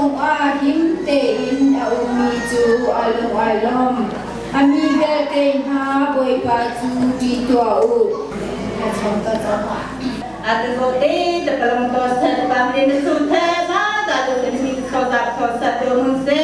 song a him te in a umi chu along alom ami bel te ha boy pa chu ti to u a chom ta cha Ada kote, terpalang tosa, pamri nesu tema, tak ada ni tosa tu mungse.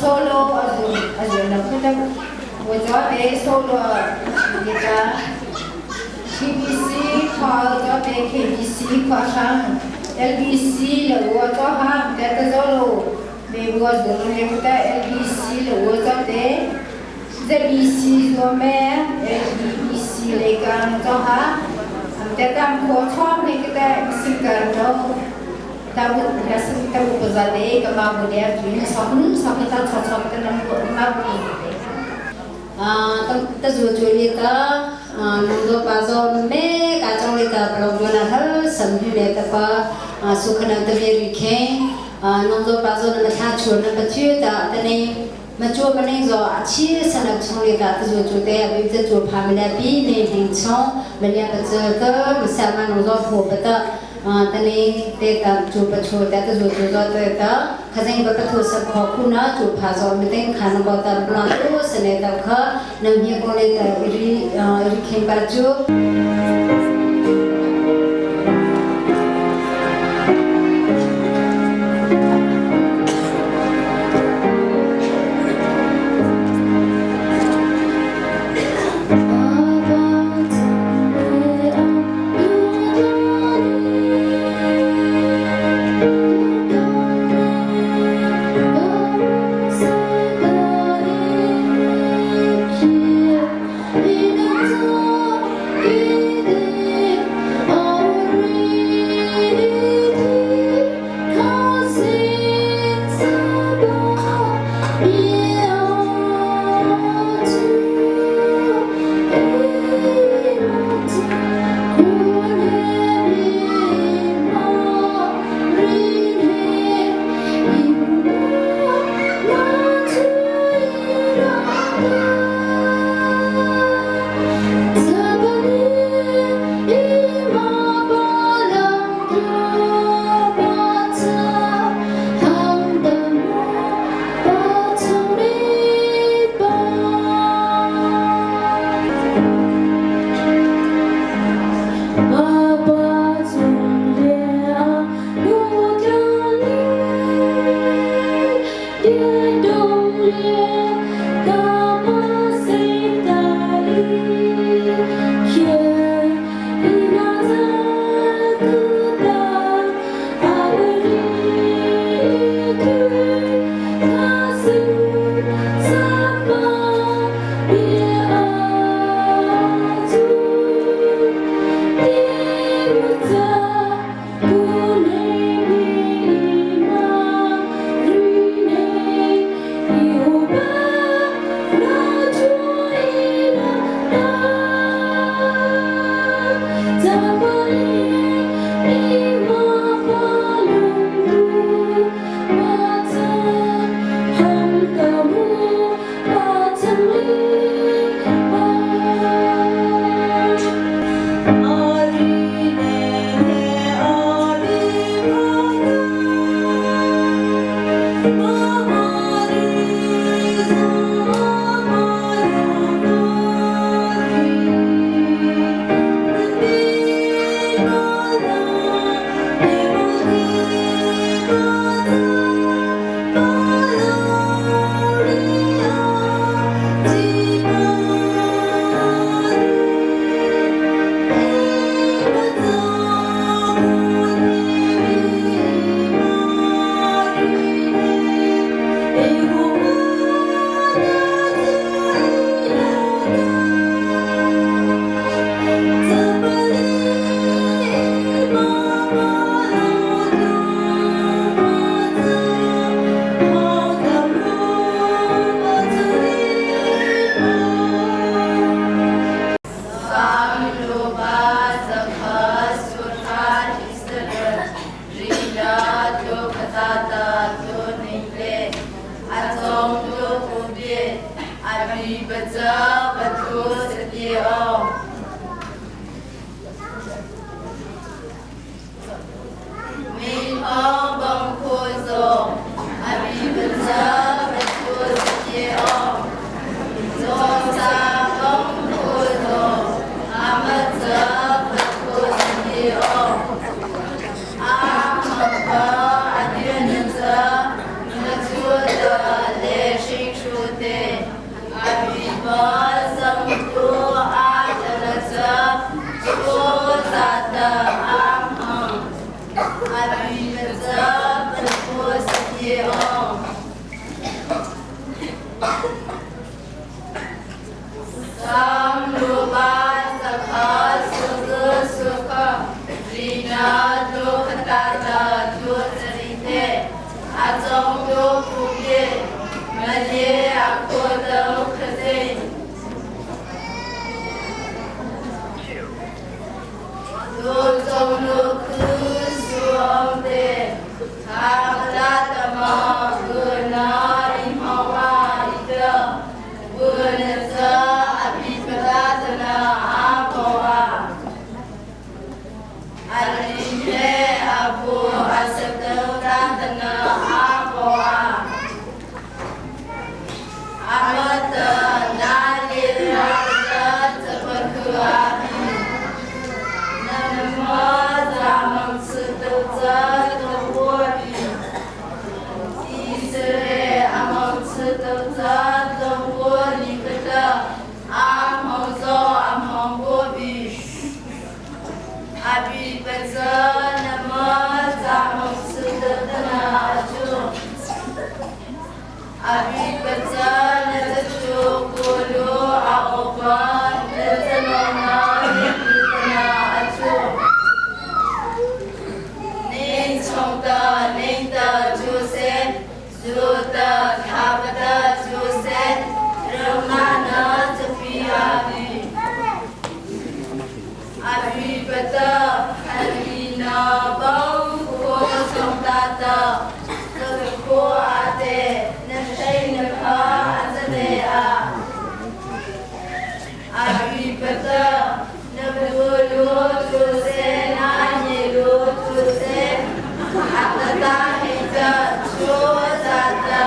solo azul na kita wajah solo kita KBC kalau KBC pasang LBC lalu wajah ham kita solo bebuat dulu kita LBC lalu wajah ZBC nomor LBC lekan wajah kita kocok kita singkat tahu dasar tahu bezade kemau dia tuh sahun kita cocok dengan kemau ini. Kita jual kita nunggu pasal me kacang kita pelanggan hal sambil kita pa sukan kita berikan nunggu pasal kita jual betul tak tadi macam mana so aci sangat cungli kita jual deh abis itu jual pamela bi ni hingcong melihat betul ke misalnya nunggu ho betul tani data coba data coba data kasih bapak tu sekolah coba pasal meeting kan bapak belakang seneta ke namanya boleh iri kembaju You betul nebulu tusen anjelu tusen atata hija chozata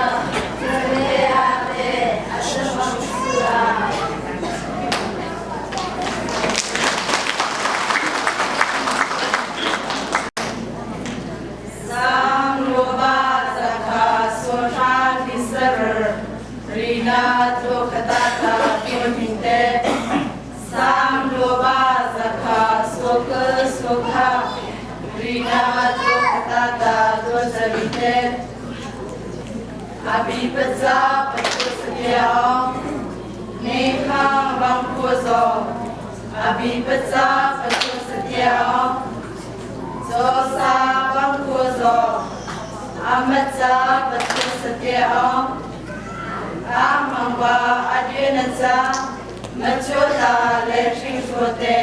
sereate ashamsura samloba zakha soshan disar rina tokatata kiminte samloba zakha sokha rina tokatata dosabite abipatsa patusya nekhang bangkuzo abipatsa patusya Dosa bangkuzo amatsa patusya amangwa adyenatsa machoda leching sote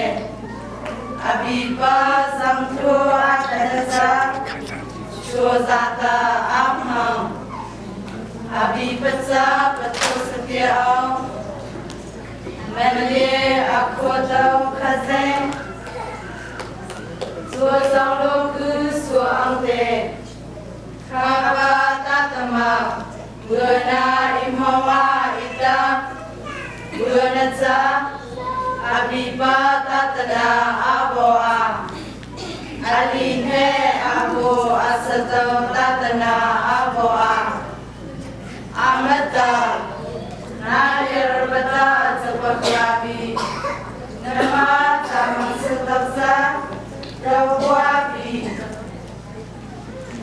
abiba zamtu atanatsa shozata amham abipatsa patusya memle akoto khazen Suasang loku suangte Kaba tatama Buana imhawa ita Buana tsa Abiba tatana aboa Aline abo asato tatana aboa Amata Nadir bata sepakrabi Nama tamang setapsa Rawabi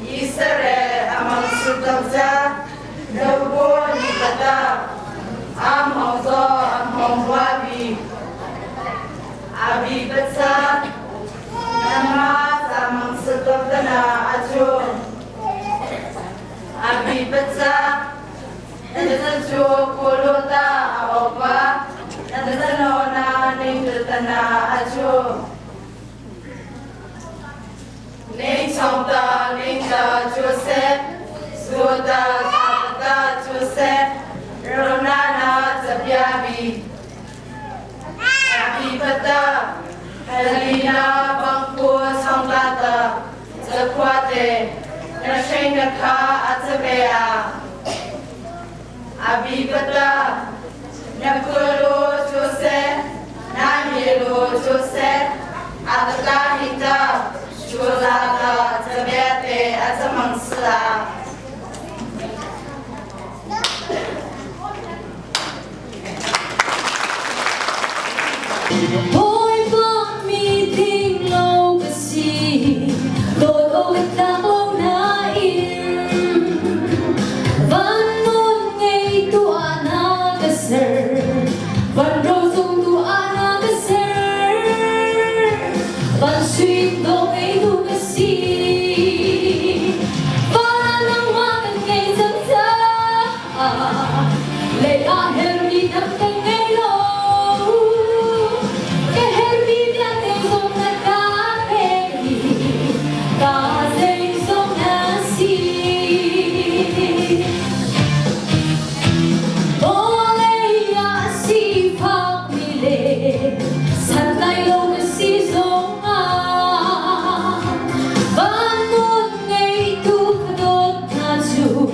Isare amang sutavza Rawo nikata Amauzo amwabi Abi batsa Nama amang sutavdana ajo Abi batsa Nazajo kolota awapa Nazanona ningtana ajo Neng Chongda, Neng Joseph, Suda Tata Joseph, Ronana Zabyabi, Abibata, Helena Bangku Songdata, Zakwate, Nashenaka Atabea, Abibata, Nakulu Joseph, Namielu Joseph, Adakahita, Chulata tabete asamangsa Boy bought me thing low to see Lord with the whole night Van mon ngay tu anaga sir Van rosong tu anaga sir Van sweet dong ay tu kasi Para nang wakan ngay samsa Lay aher di nang kangay lo Keher di biatay song nakapeli Kasay song nasi Olay asi pagmili Santay lo kasi song Bangun ngay tu kadot na ju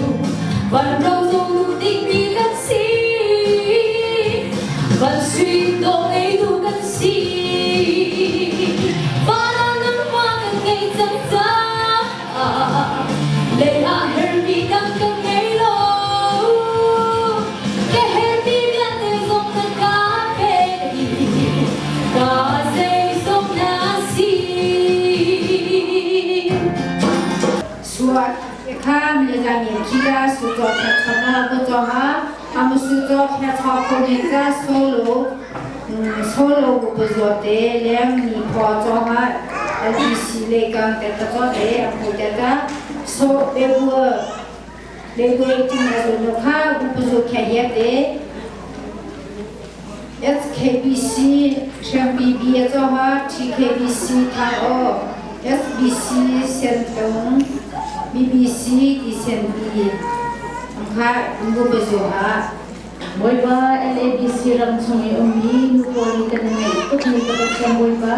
Ban rau song ting ni kasi Ban sweet dong ay tu kasi Para nang wakan ngay tangta Lay aher mi kang kang ngay lo Keher mi biatay song nakapeli Kasay song nasi Suat Ekha Milajani Kira Sujo Khatana Bojoha Amu Sujo Khathokoneka Solo Buzote Lem Ni Pojoha LBC Legang Tetajote Amudata So Lewe Tinazonoka Buzo Kayete SKBC Chambi Biajoha TKBC Tao SBC Sentong BBC Disenbi Angka Ibu Bezoha Boy ba LABC ram songi umi nupoli tanay ni kebetulan boiba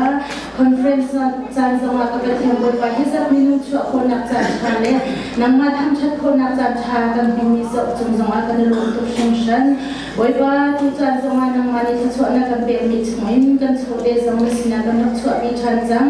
conference chan zama kebetulan boiba hizap minum chu ko nak chan chale nang ma tham chat ko nak chan cha kan himi so chung zama kan lu tu function boiba tu chan zama nang ma ni chu na kan be mi chmoin kan chu de zama sina kan chu mi chan jang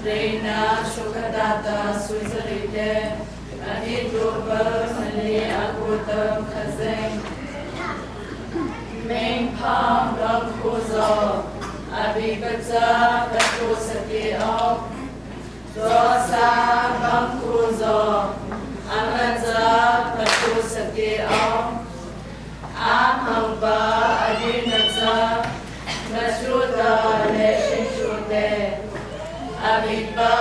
Reina Shukadata Suizarite Anidrupa Mali Akutam Kazeng Main Palm Dong Kuzo Abibata Patu Sati Om Dosa Bangkuzo Amanza Patu Sati Om Amhamba Adinaza Nashuda Leshinshute Abiba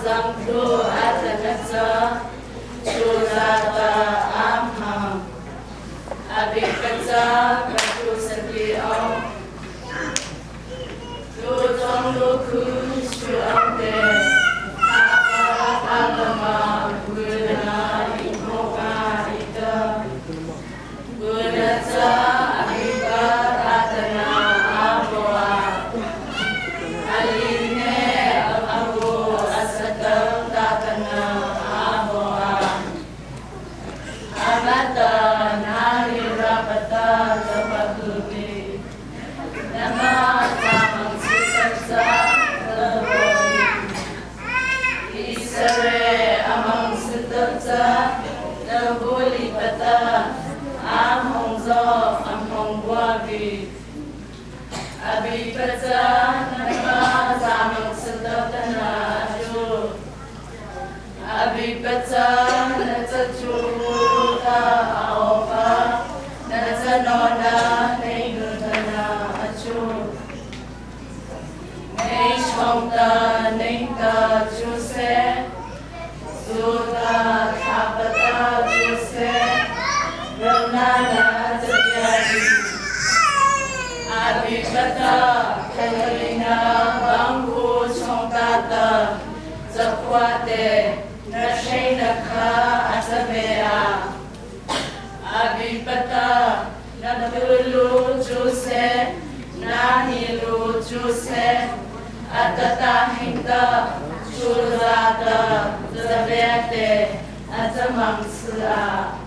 Zamdu Atanatsa Chulata Amham Abikata Patu Sati Om Tudong Luku Shuamte Agama Guna Imoka Ita Gunata Abiba Atana Aboa Aline Abu Asadam Tatana Aboa Amata Nari Rapata Tapakubi Nama Tamang Sisaksa Labori Isare Amang Siddhata Laboli Pata Amhongzo Amhongwabi Abipata Nama Tamang Siddhata Naju Abipata Natachuta Aopa Natanona Negutana Achu Neshomta Nengta Chuse Suta Tapata Chuse Ramnana Tatyadi Abipata Katarina Bangku Chongtata Zakwate Nashenaka Asamea Abipata Natulu Juse Nahilu Juse Atata Hinta Chulata Zabete Atamamsura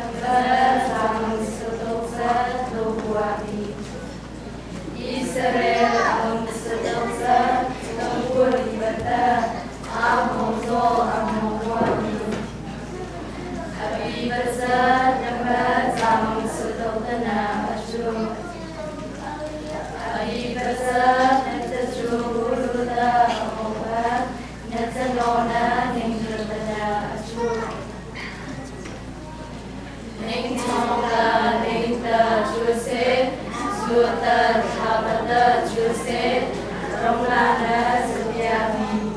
Zaman sedoksa dobuati Israel am sedoksa dobuati bata amozo amowati Abi basa nama zaman sedokana ashu Abi basa natajo buruda amoba natanona ningradana ashu Ningtonga ningta juse suta thabata juse romlana sabyami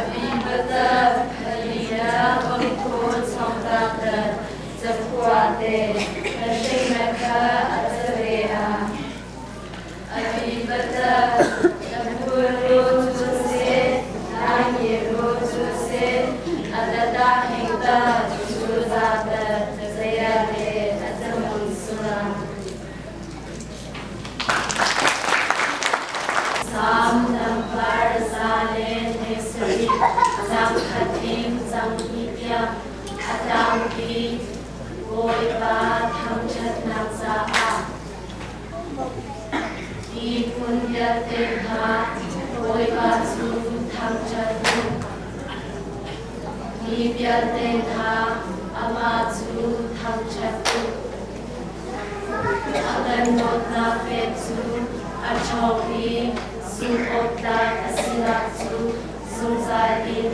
abibata halina bangkut samtata zakwate nashimaka azarea abibata naburu juse nanyiru juse adada hingta Zada Zayade Atamun Suram Sam Nampar Zale Nesri Zam Khatim Zam Hipya Adam Ki Boiba Thamchat Naksa Di Punya Teva Boiba Su Thamchat Hipya Teva Amatu Thamchatu Aganotna Fetsu Achopi Sumota Asilatu Sumzain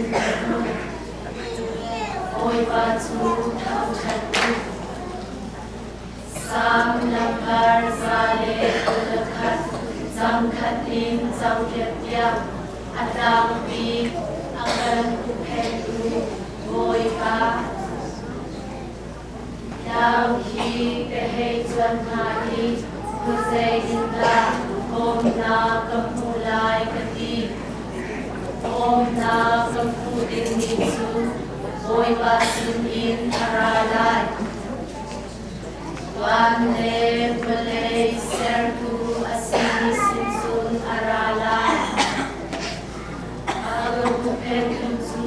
Oibatu Thamchatu Sam Nampar Zale Ulakat Zamkatin Zamkyatya Adampi Agan Upetu Oiba Now he behaves one party, Husayinda, Om Na Kampulai Kati, Om Na Kampudin Nitsu, Oibasin in Aralai. Wande Malay Sertu Asini Sinsun Aralai. Agapupen Tutsu,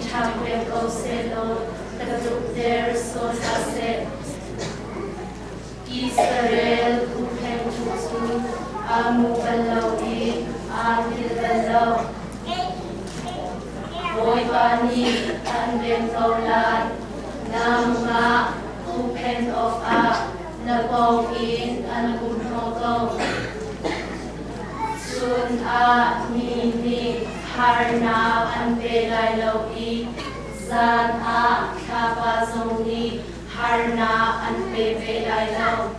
Chapwe Koselo, Kaduk der Sosase Israel Kupen Tutsu Amu Balawi Agil Balaw Boybani Anden Kaulai Namma Kupen of A Nabaw in Angunhogo Sun A Nini Harna Anbelai Lawi Zan A Kabazoni Harna and Bebe Lailo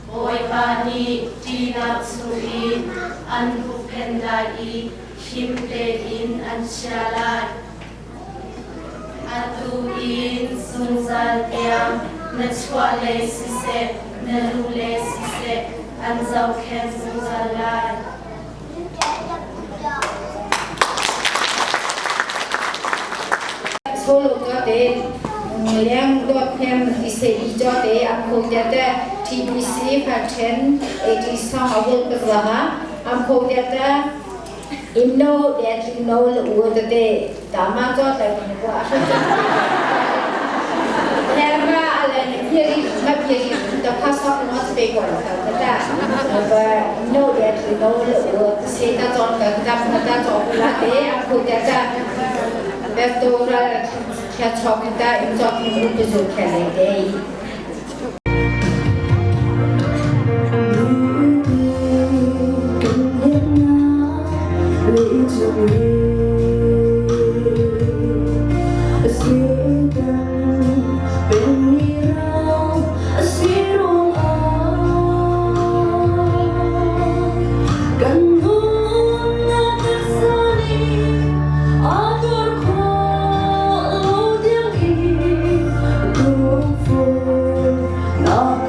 Boybani Tina Sui and Kupendai Himde in and Shalai Atu in Sunzal Diam Nachwale Sise Narule Sise and Zauken Sunzalai Solo cho đến liang đột thêm ICI cho đến am không gia ta TBC phát triển 80 song ở vùng cực là am không gia ta Indo để chúng nó là uống để đảm bảo cho tại mình qua Theo mà là những gì mà gì đó khá sót nó sẽ bị quản thằng ta và Indo để chúng nó là uống sẽ ta chọn cái ta chọn là để am không gia ta Vestura che ciò che dà in ciò che non bisogna che lei dei. Not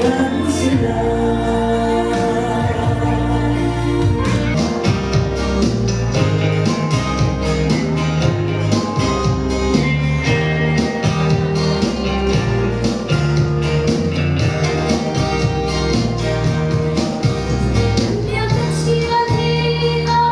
yan sila. Hãy subscribe cho kênh Ghiền Mì Gõ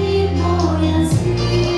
để không bỏ lỡ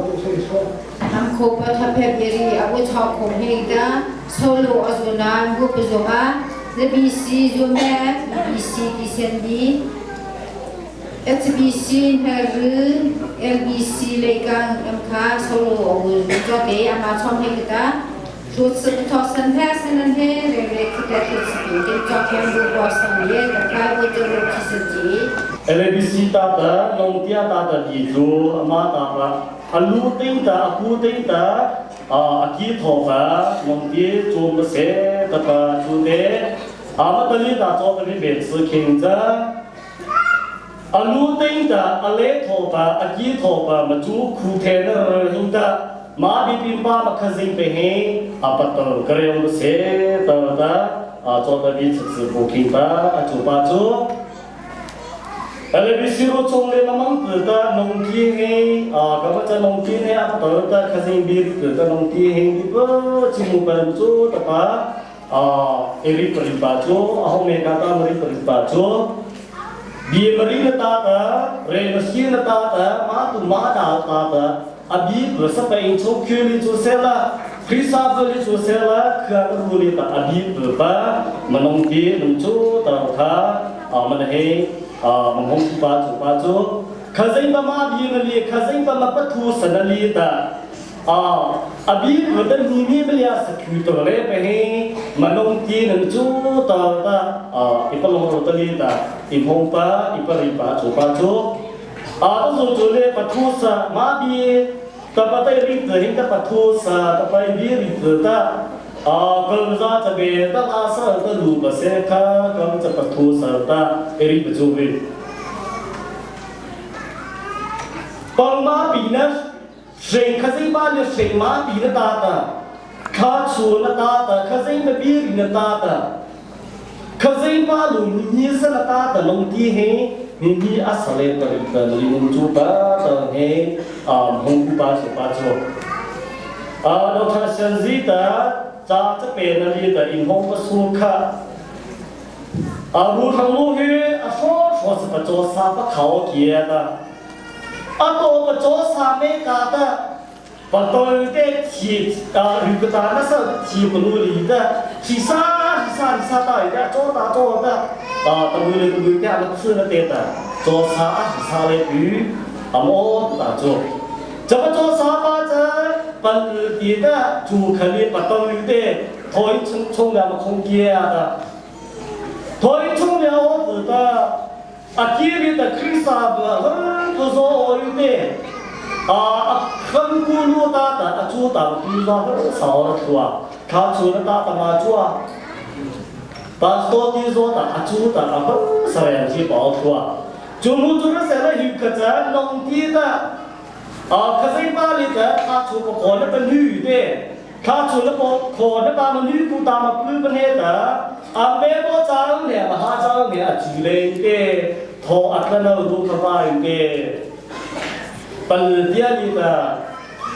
Am kopa tapet beri abu chok kong hegda solo azulan bu pezoha lebisi zume bisi disendi HBC haru LBC legang MK solo abu joke ama chom hegda Rút sự thọ sân thế sân thế để kita tersepi jadi joke yang bu bosan dia terkait bu jeruk kisah LBC tata nongtia tata dijo ama tata alu tinta aku tinta aki thoka nongtie jom se tata jude ama tali ta jok ni bensi kinja alu tinta ale thoka aki thoka maju kutena hinta ma bipimpa makazing pehe apa to kareyong se tata jok ni tsu bukinta ajupa jo LBC ro chongle namang ta nongki he kama cha nongki he apa ta khasing bir ta nongki he di ba chimu param chu ta pa eri paripa chu ahome kata mari paripa chu bi mari na ta re masi na ta ma tu ma da ta abi bersa pa in chu kyuli chu sela krisa bali chu sela kha ru li ta abi ba manongki nung chu ta tha manahe menghong baju khazai bama bienali khazai bama patu sanali ta abi rodan nimi belia sakhu to le pehe manong ti nang chu ta ipalong rotali ta imhong pa ipari pa chu to zo le patu sa ma bi ta patai ri te hin ta patu sa ta pai bi ri te ta kalau za ta be ta asa ta lu ba se kha kam cha pathu sa ta eri baju be palma bina sing khazai ba le sing ma bina ta kha chu na ta khazai ma bi ri na ta khazai ba lu ni sa na ta long ti he ni asale ta ta li mun chu ba ta he hong ku ba se pa chu Dr. Shanzita cha cha pe na li da in hong pa su kha ru thang lu he so sa pa cho sa pa khao kia da to pa cho sa me ka da pa to te chi ru ka ta na sa chi pa lu li da chi sa ta da cho da ta lu le ka na su na te da cho sa le yu amo da cho Japa cho sapa cha pan ti da chu khali patong yu de thoi chung la ma khong kia da thoi chung la o tu da akiri da krisa ba to zo yu de khan ku lu da chu da pi za sa o tua kha chu na ta ma chua ba so ti zo da chu da ba sa ya ji ba tua chu mu chu na sa la yu ka cha nong ti da khazai ba li ta kha chu ko ko na ban yu de kha chu na ko na ba ma yu ku ta ma pu ban he ta me bo chang ne ma ha chang ne a ji le de tho at na lu kha ba yu de pan dia li ta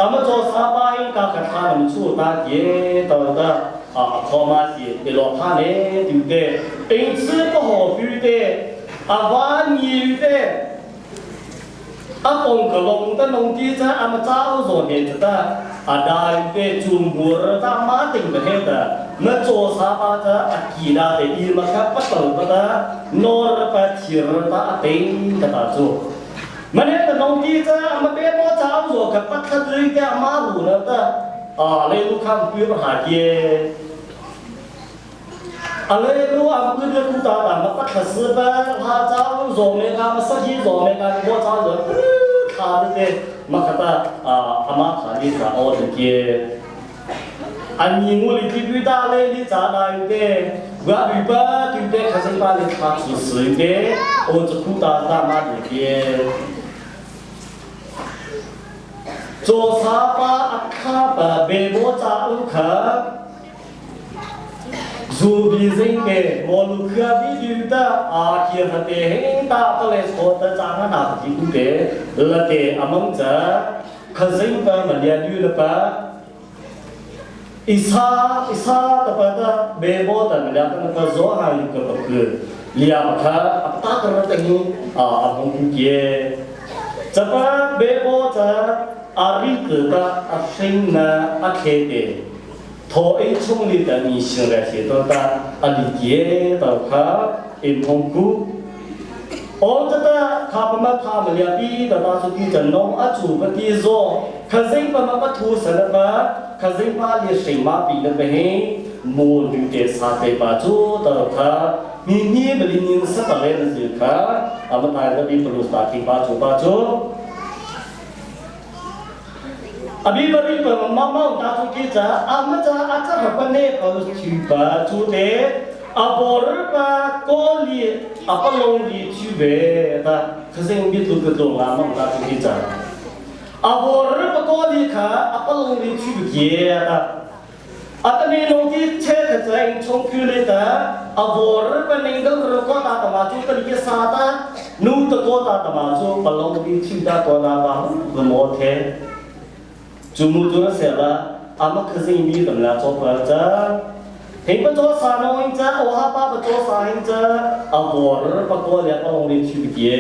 ama cho sa ba in ka ka tha nam chu ta ye ta da kho ma si de lo tha ne du de in chi ko ho pu de wa ni de Apong kelong ta nong ti cha ama chao zo ne ta adai te chum bur ta ma ting ba he ta na cho sa pa ta akida te i ma ka pa to ta nor pa chir ta ting ta ta chu mane ta nong ti cha ama be mo chao zo ka pa kha ri ka ma ru na ta le lu kham pi ba ha ye ale lu am pu de ku ta ma pa kha si ba ha chao zo me ka ma sa hi zo me ka mo chao zo kha de ma kha ta ama kha li sa o de ke ani ngu li ti pi da le li cha da yu de wa bi ba ti de kha sa ba le kha su su de o zu ku ta ma de ke zo sa pa akha ba be mo cha u kha dù bị dính về một lúc kia ví dụ ta kia thật để hình ta có lẽ số ta chẳng nó nào chỉ cũng thế là để mong chờ khởi dính và mình liền như là ba isa ta ba ta bê bố ta mình liền ta gió hàng cái bậc cửa liam khá ta cái nó tình mong kia chấp ba bê bố ta 阿里格的阿生呢阿开的，头一冲里的你醒来写到的阿里耶到他因红姑。哦，这个他不嘛他们俩比的大出地震弄啊，主不地做，可是不嘛不土生的吧，可是把你谁嘛比的不嘿，母女的啥的把做到他，你不离你是不来的时候，啊不大的比不如啥的把做。अभी बड़ी मामा उतार चुकी जा आमचा आचार अपने चुबा चुदे अबोर पा कोली अपलोंगी चुबे ता खसें बितु बितु मामा उतार चुकी जा अबोर पा कोली खा अपलोंगी चुबे ता अतने लोगी छे खजाइन चोंकुले ता अबोर पा निंगल रको ता तमाचु तरीके साता नूत को ता तमाचु पलोंगी चुदा तो ना बा गमोथे Jumujur sela, amak kesini di tempat coba aja. Hingga coba sana aja, wah apa coba sana aja, abor pakol ya kalau mau dicuci.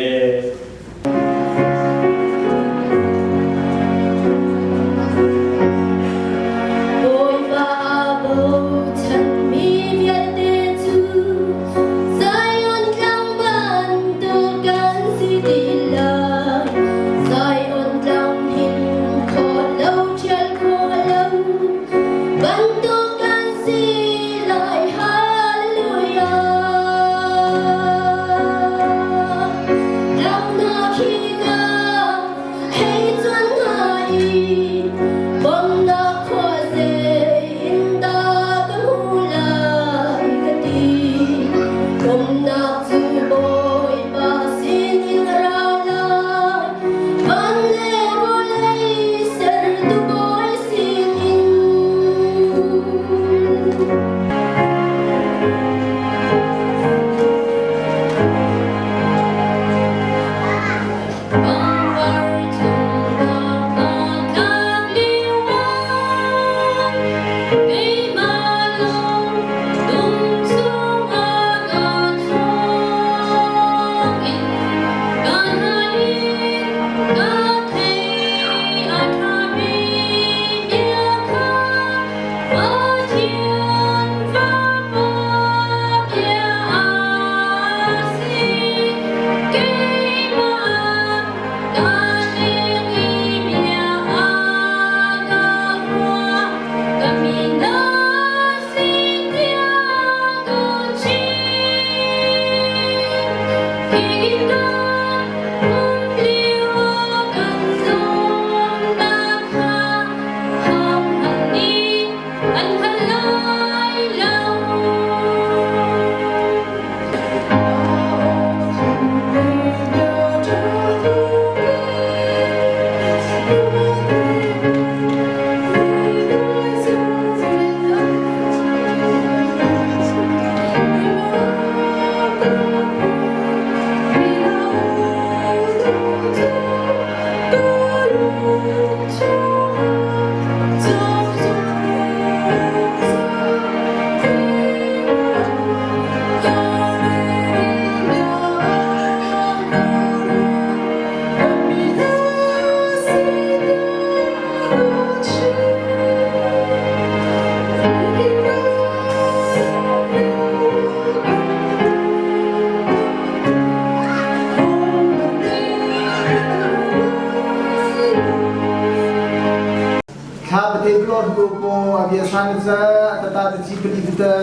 Sangat tetapi jika kita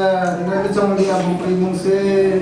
dengan kecong dia memberi mungkin